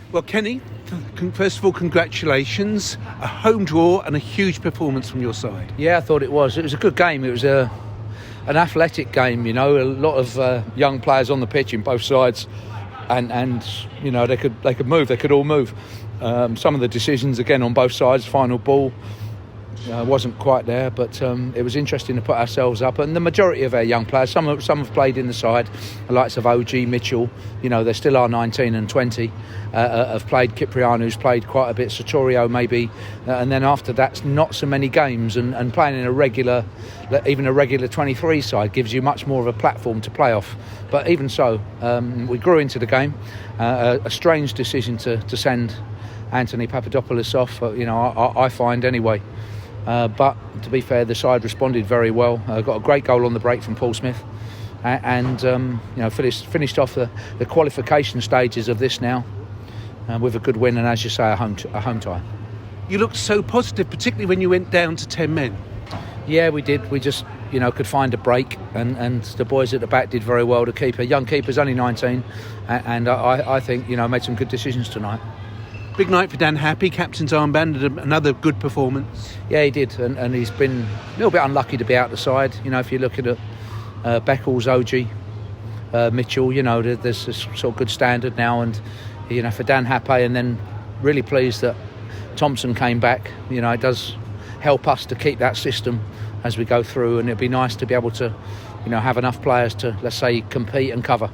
Well, Kenny, first of all, congratulations. A home draw and a huge performance from your side. Yeah, I thought it was. It was a good game. It was an athletic game, a lot of young players on the pitch in both sides, and they could move. They could all move. Some of the decisions again on both sides. Final ball wasn't quite there, but it was interesting to put ourselves up. And the majority of our young players, some have played in the side, the likes of OG, Mitchell. They still are 19 and 20. Have played. Cipriano's played quite a bit. Satorio maybe, and then after that, not so many games. And playing in even a regular 23 side gives you much more of a platform to play off. But even so, we grew into the game. A strange decision to send Anthony Papadopoulos off. I find anyway. But to be fair, the side responded very well. Got a great goal on the break from Paul Smith, and finished off the qualification stages of this now with a good win, and as you say, a home tie. You looked so positive, particularly when you went down to 10 men. Yeah, we did. We just could find a break, and the boys at the back did very well. The young keeper's only 19, and I think made some good decisions tonight. Big night for Dan Happy, captain's armband, and another good performance. Yeah, he did, and he's been a little bit unlucky to be out the side. If you look at Beckles, OG, Mitchell, there's this sort of good standard now, and for Dan Happy, and then really pleased that Thompson came back. It does help us to keep that system as we go through, and it'd be nice to be able to have enough players to, let's say, compete and cover.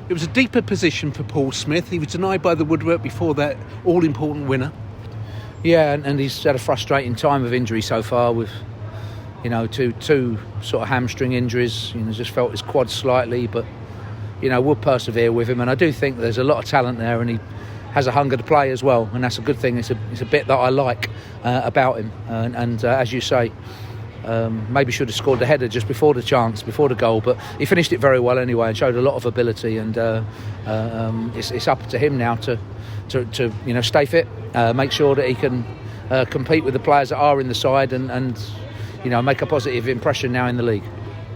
It was a deeper position for Paul Smith. He was denied by the woodwork before that all-important winner. Yeah, and he's had a frustrating time of injury so far with, two sort of hamstring injuries. Just felt his quad slightly, but, we'll persevere with him. And I do think there's a lot of talent there, and he has a hunger to play as well. And that's a good thing. It's a bit that I like about him. And as you say, maybe should have scored the header just before the goal, but he finished it very well anyway and showed a lot of ability, and it's up to him now to stay fit, make sure that he can compete with the players that are in the side, and make a positive impression now in the league.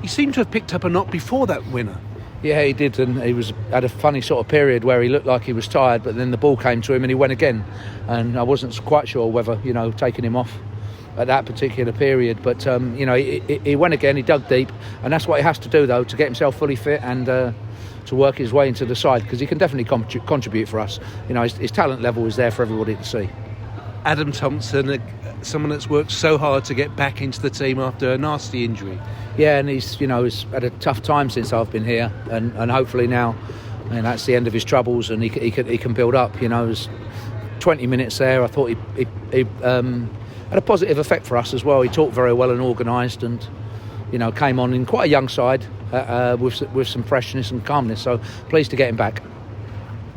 He seemed to have picked up a knock before that winner. Yeah, he did, and he had a funny sort of period where he looked like he was tired, but then the ball came to him and he went again, and I wasn't quite sure whether taking him off at that particular period, but he went again. He dug deep, and that's what he has to do though, to get himself fully fit and to work his way into the side, because he can definitely contribute for us. His talent level is there for everybody to see. Adam Thompson, someone that's worked so hard to get back into the team after a nasty injury. Yeah, and he's had a tough time since I've been here, and hopefully now, that's the end of his troubles, and he can build up. It was 20 minutes there. I thought he had a positive effect for us as well. He talked very well and organised, and came on in quite a young side with some freshness and calmness. So pleased to get him back.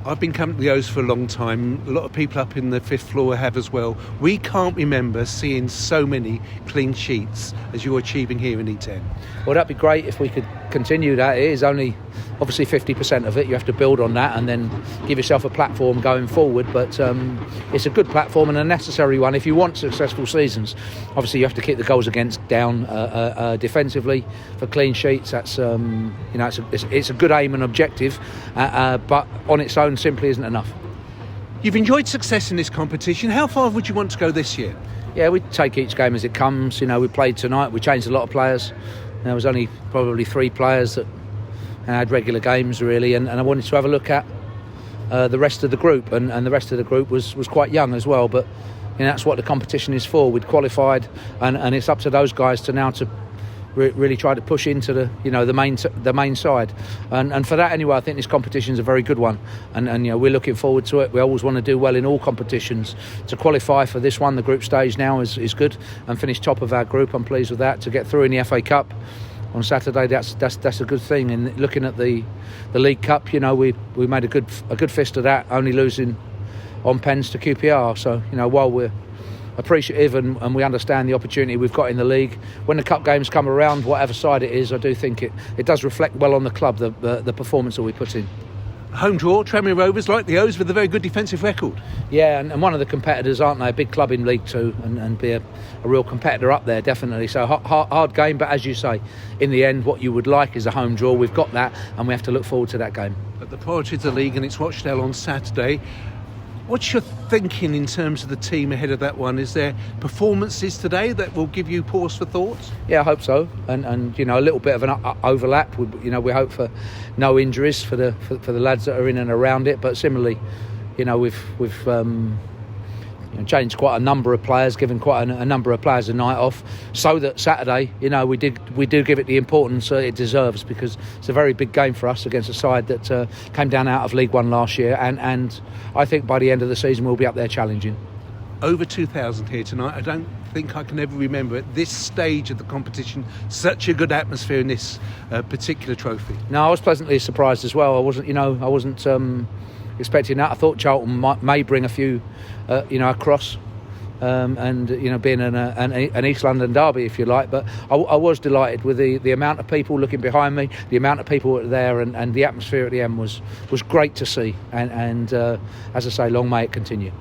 I've been coming to the O's for a long time. A lot of people up in the fifth floor have as well. We can't remember seeing so many clean sheets as you're achieving here in E10. Well, that'd be great if we could continue that. It is only obviously 50% of it. You have to build on that and then give yourself a platform going forward. But it's a good platform and a necessary one if you want successful seasons. Obviously, you have to keep the goals against down defensively for clean sheets. That's it's a good aim and objective, but on its own simply isn't enough. You've enjoyed success in this competition. How far would you want to go this year? Yeah, we take each game as it comes. We played tonight. We changed a lot of players. There was only probably 3 players that had regular games really, and I wanted to have a look at the rest of the group, and the rest of the group was quite young as well. But that's what the competition is for. We'd qualified, and it's up to those guys to now to really try to push into the main side, and for that anyway, I think this competition is a very good one, and we're looking forward to it. We always want to do well in all competitions. To qualify for this one, the group stage now is good, and finish top of our group. I'm pleased with that. To get through in the FA Cup on Saturday, that's a good thing. And looking at the League Cup, we made a good fist of that, only losing on pens to QPR. So while we're appreciative and we understand the opportunity we've got in the league, when the cup games come around, whatever side it is, I do think it does reflect well on the club, the performance that we put in. Home draw, Tranmere Rovers, like the O's, with a very good defensive record. Yeah, and one of the competitors, aren't they? A big club in League Two, and be a real competitor up there, definitely. So hard game, but as you say, in the end, what you would like is a home draw. We've got that, and we have to look forward to that game. But the priority of the league, and it's Rochdale on Saturday. What's your thinking in terms of the team ahead of that one? Is there performances today that will give you pause for thought? Yeah, I hope so. And you know, a little bit of an overlap. You know, we hope for no injuries for the lads that are in and around it. But similarly, you know, we've changed quite a number of players, given quite a number of players a night off, so that Saturday, you know, we do give it the importance it deserves, because it's a very big game for us against a side that came down out of League One last year, and I think by the end of the season we'll be up there challenging. Over 2,000 here tonight. I don't think I can ever remember at this stage of the competition such a good atmosphere in this particular trophy. No, I was pleasantly surprised as well. I wasn't expecting that. I thought Charlton may bring a few, across, and being an East London derby, if you like. But I was delighted with the amount of people looking behind me, the amount of people that were there, and the atmosphere at the end was great to see. And as I say, long may it continue.